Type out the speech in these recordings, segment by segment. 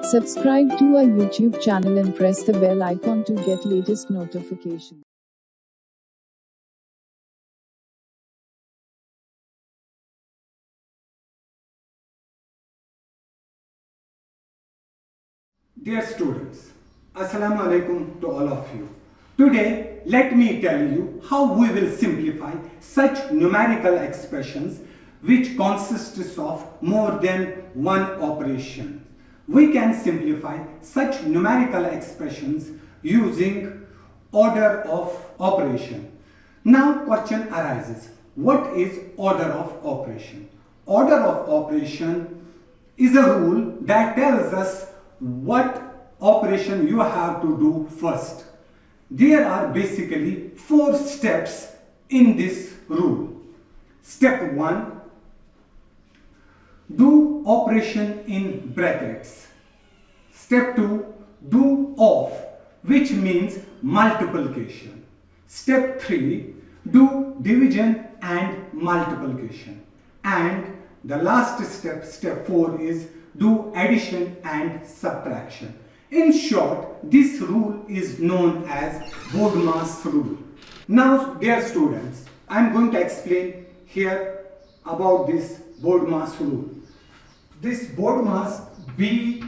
Subscribe to our YouTube channel and press the bell icon to get latest notifications. Dear students, Assalamu alaikum to all of you. Today, let me tell you how we will simplify such numerical expressions which consists of more than one operation. We can simplify such numerical expressions using order of operation. Now question arises, what is order of operation? Order of operation is a rule that tells us what operation you have to do first. There are basically 4 steps in this rule. Step 1, do operation in brackets. Step 2, do OF, which means multiplication. Step 3, do division and multiplication. And the last step, step 4, is do addition and subtraction. In short, this rule is known as BODMAS rule. Now, dear students, I am going to explain here about this BODMAS rule. This BODMAS, B,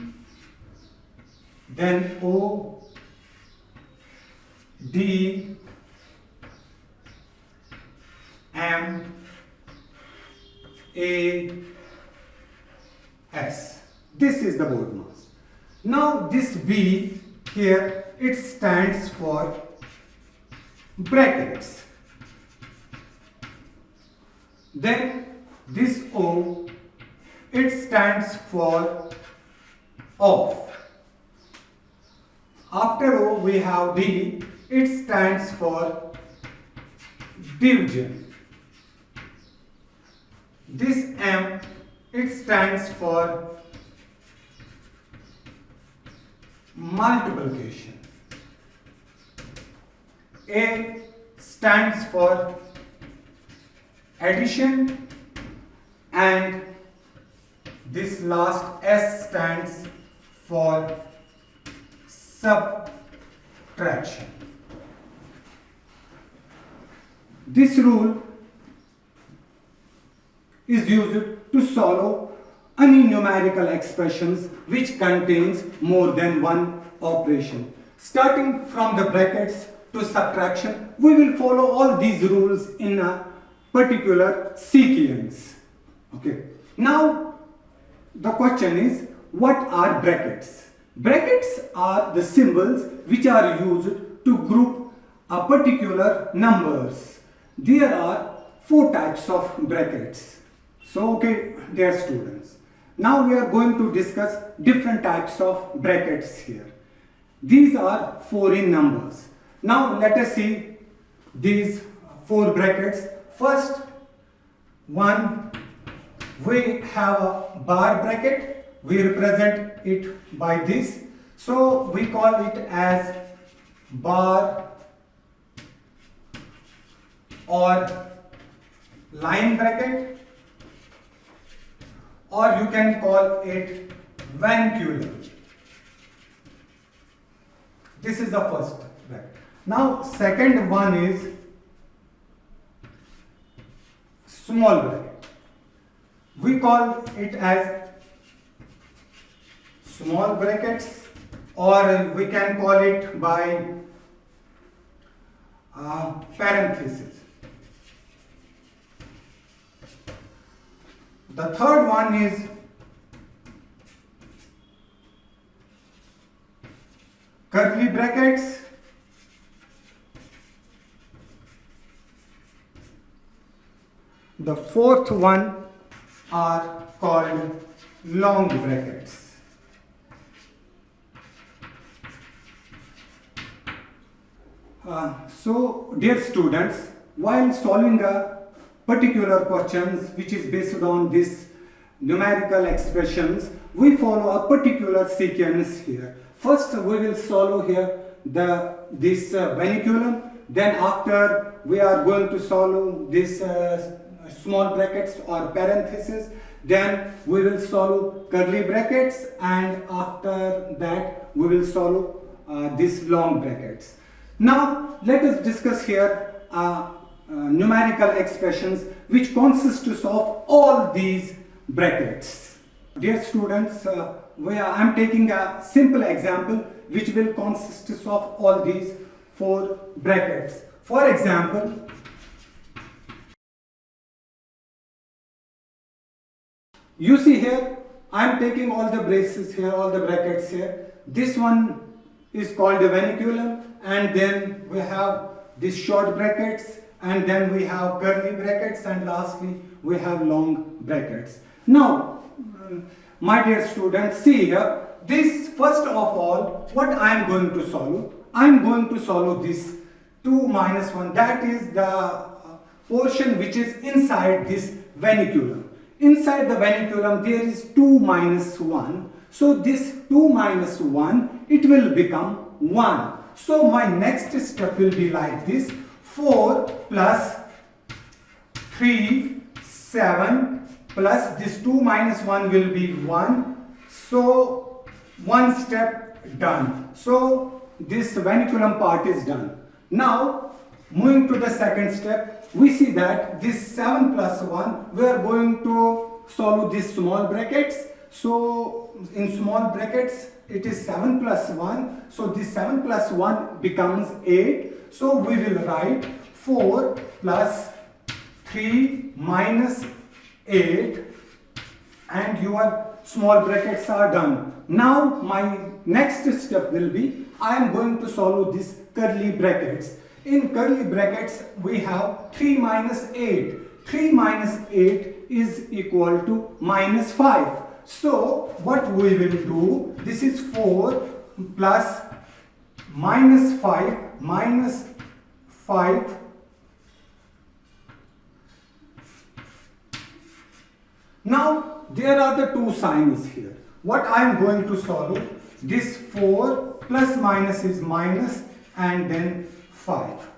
then O, D, M, A, S. This is the BODMAS. Now this B here, it stands for brackets. Then this O, it stands for OF. After O we have D, it stands for division. This M, it stands for multiplication. A stands for addition, and this last S stands for subtraction. This rule is used to solve any numerical expressions which contains more than one operation. Starting from the brackets to subtraction, we will follow all these rules in a particular sequence. Okay. Now the question is, what are brackets? Brackets are the symbols which are used to group a particular numbers. There are 4 types of brackets. So okay, dear students, now we are going to discuss different types of brackets here. These are 4 in numbers. Now let us see these 4 brackets. First one, we have a bar bracket. We represent it by this. So we call it as bar or line bracket, or you can call it vernacular. This is the first bracket. Now second one is small bracket. We call it as small brackets, or we can call it by parenthesis. The third one is curly brackets. The fourth one are called long brackets. So dear students, while solving a particular questions which is based on this numerical expressions, we follow a particular sequence here. First we will solve here this vernacular. Then after we are going to solve this small brackets or parentheses. then we will solve curly brackets, and after that we will solve these long brackets. Now let us discuss here numerical expressions which consists of all these brackets. Dear students, I am taking a simple example which will consist of all these 4 brackets. For example, you see here, I am taking all the braces here, all the brackets here. This one is called a vernaculum, and then we have these short brackets, and then we have curly brackets, and lastly we have long brackets. Now, my dear students, see here, this first of all, what I am going to solve? I am going to solve this 2 minus 1, that is the portion which is inside this vernaculum. Inside the vernaculum there is 2 minus 1. So this 2 minus 1, it will become 1. So my next step will be like this: 4 plus 3, 7 plus this 2 minus 1 will be 1. So one step done. So this vernaculum part is done. Now moving to the second step, we see that this 7 plus 1, we are going to solve these small brackets. So in small brackets it is 7 plus 1. So this 7 plus 1 becomes 8. So we will write 4 plus 3 minus 8, and your small brackets are done. Now my next step will be, I am going to solve these curly brackets. In curly brackets we have 3 minus 8. 3 minus 8 is equal to minus 5. So what we will do, this is 4 plus minus 5 minus 5 . Now there are the 2 signs here. What I am going to solve, this 4 plus minus is minus, and then 5.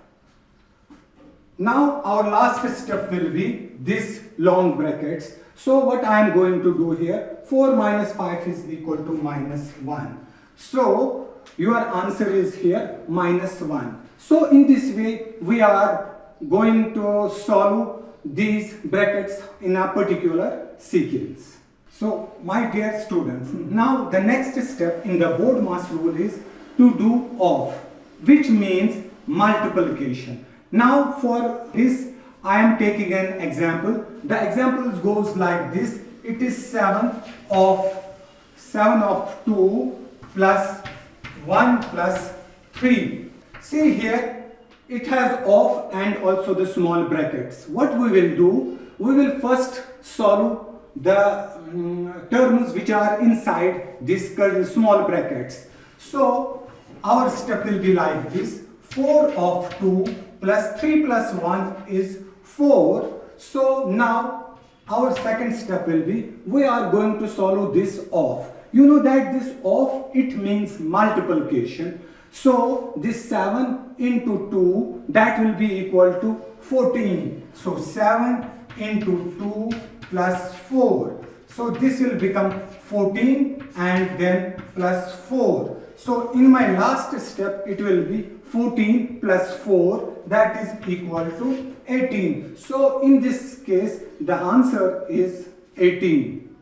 Now our last step will be this long brackets. So what I am going to do here, 4 minus 5 is equal to minus 1. So your answer is here minus 1. So in this way we are going to solve these brackets in a particular sequence. So my dear students, now the next step in the BODMAS rule is to do OFF, which means multiplication. Now for this I am taking an example. The example goes like this. It is 7 of 2 plus 1 plus 3. See here, it has off and also the small brackets. What we will do, we will first solve the terms which are inside this small brackets. So our step will be like this: 4 of 2 plus 3 plus 1 is 4. So now our second step will be, we are going to solve this off. You know that this off, it means multiplication. So this 7 into 2, that will be equal to 14. So 7 into 2 plus 4. So this will become 14 and then plus 4. So in my last step it will be 14 plus 4, that is equal to 18. So in this case the answer is 18.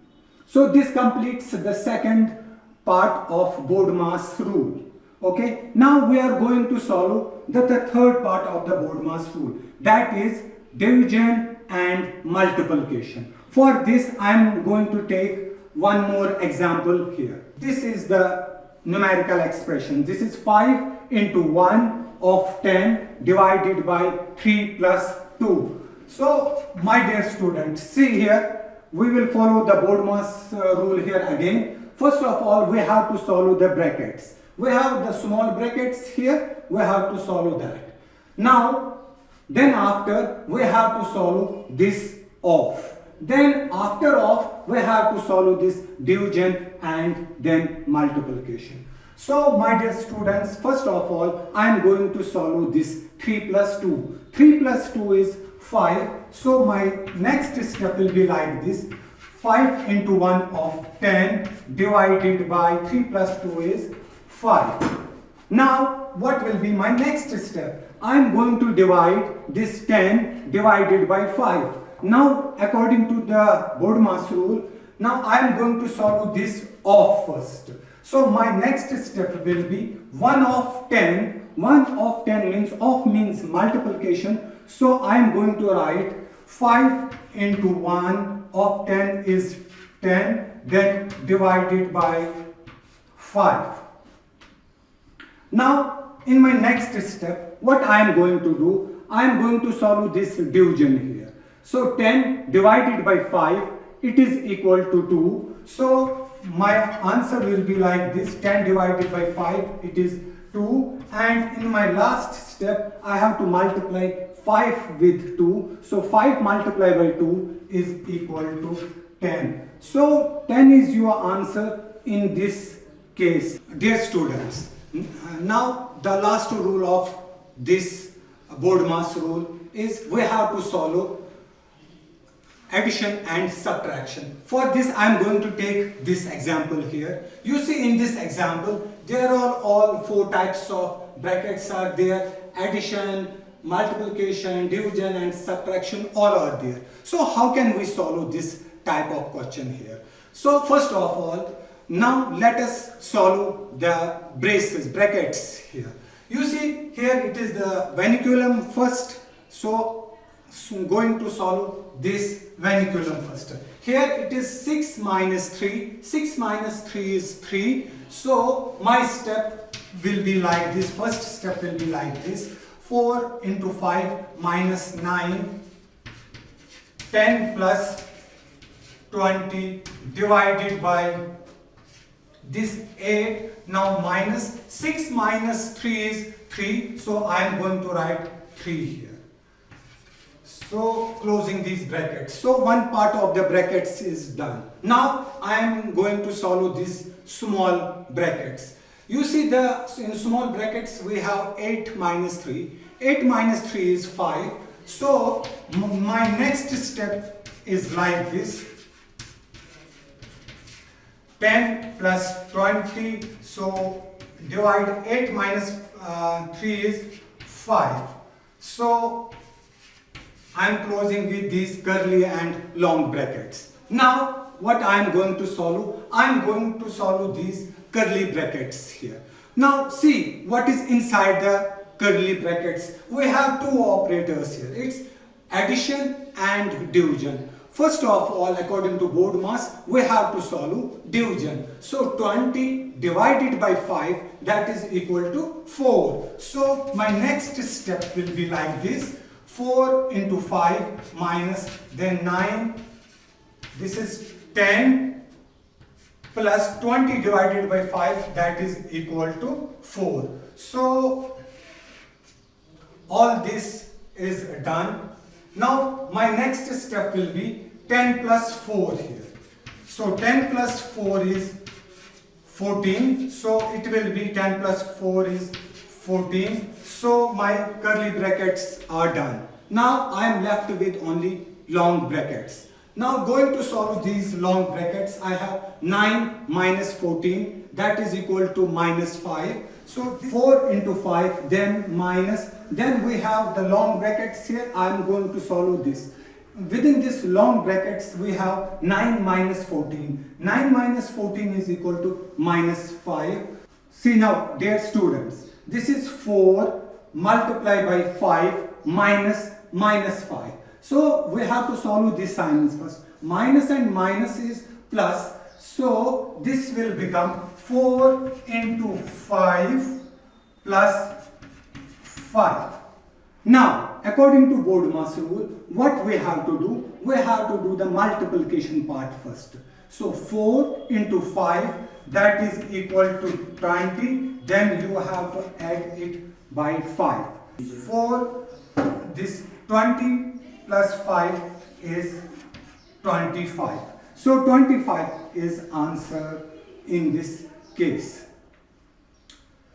So this completes the second part of BODMAS rule. Okay, now we are going to solve the third part of the BODMAS rule, that is division and multiplication. For this I am going to take one more example here. This is the numerical expression. This is 5 into 1 of 10 divided by 3 plus 2. So my dear students, see here, we will follow the BODMAS rule here again. First of all, we have to solve the brackets. We have the small brackets here, we have to solve that. Now, then after we have to solve this off. Then after off, we have to solve this division and then multiplication. So my dear students, first of all, I am going to solve this 3 plus 2. 3 plus 2 is 5. So my next step will be like this: 5 into 1 of 10 divided by 3 plus 2 is 5. Now, what will be my next step? I am going to divide this 10 divided by 5. Now, according to the BODMAS rule, now I am going to solve this off first. So, my next step will be 1 of 10. 1 of 10 means off means multiplication. So, I am going to write 5 into 1 of 10 is 10, then divided by 5. Now, in my next step, what I am going to do, I am going to solve this division here. So, 10 divided by 5, it is equal to 2. So, my answer will be like this, 10 divided by 5, it is 2. And in my last step, I have to multiply 5 with 2. So, 5 multiplied by 2 is equal to 10. So, 10 is your answer in this case. Dear students, now the last rule of this BODMAS rule is we have to solve addition and subtraction. For this I am going to take this example here. You see in this example there are all 4 types of brackets are there. Addition, multiplication, division and subtraction all are there. So how can we solve this type of question here? So first of all, now let us solve the brackets here. You see here it is the vernaculum first. So I'm going to solve this vernaculum first. Here it is 6 minus 3. 6 minus 3 is 3. So my step will be like this. First step will be like this. 4 into 5 minus 9. 10 plus 20 divided by this 8. Now minus 6 minus 3 is 3. So I am going to write 3 here. So closing these brackets. So one part of the brackets is done. Now I am going to solve these small brackets. You see in small brackets we have 8 minus 3. 8 minus 3 is 5. So my next step is like this. 10 plus 20. So divide 8 minus 3 is 5. So I am closing with these curly and long brackets. Now what I am going to solve? I am going to solve these curly brackets here. Now see what is inside the curly brackets. We have 2 operators here. It's addition and division. First of all, according to BODMAS, we have to solve division. So 20 divided by 5, that is equal to 4. So my next step will be like this. 4 into 5 minus then 9. This is 10 plus 20 divided by 5, that is equal to 4. So all this is done. Now my next step will be 10 plus 4 here. So 10 plus 4 is 14. So it will be 10 plus 4 is 14. So my curly brackets are done. Now I am left with only long brackets. Now going to solve these long brackets, I have 9 minus 14, that is equal to minus 5. So 4 into 5, then minus, then we have the long brackets here. I am going to solve this. Within this long brackets we have 9 minus 14. 9 minus 14 is equal to minus 5. See now, dear students, this is 4 multiplied by 5 minus 5. So we have to solve these signs first. Minus and minus is plus. So this will become 4 into 5 plus 5. Now, according to BODMAS rule, what we have to do? We have to do the multiplication part first. So 4 into 5, that is equal to 20. Then you have to add it by 5. 4, this 20 plus 5 is 25. So 25 is answer in this case.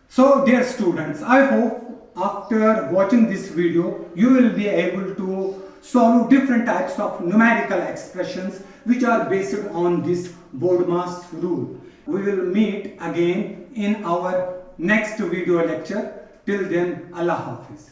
So dear students, I hope after watching this video you will be able to solve different types of numerical expressions which are based on this BODMAS rule. We will meet again in our next video lecture. Till then, Allah Hafiz.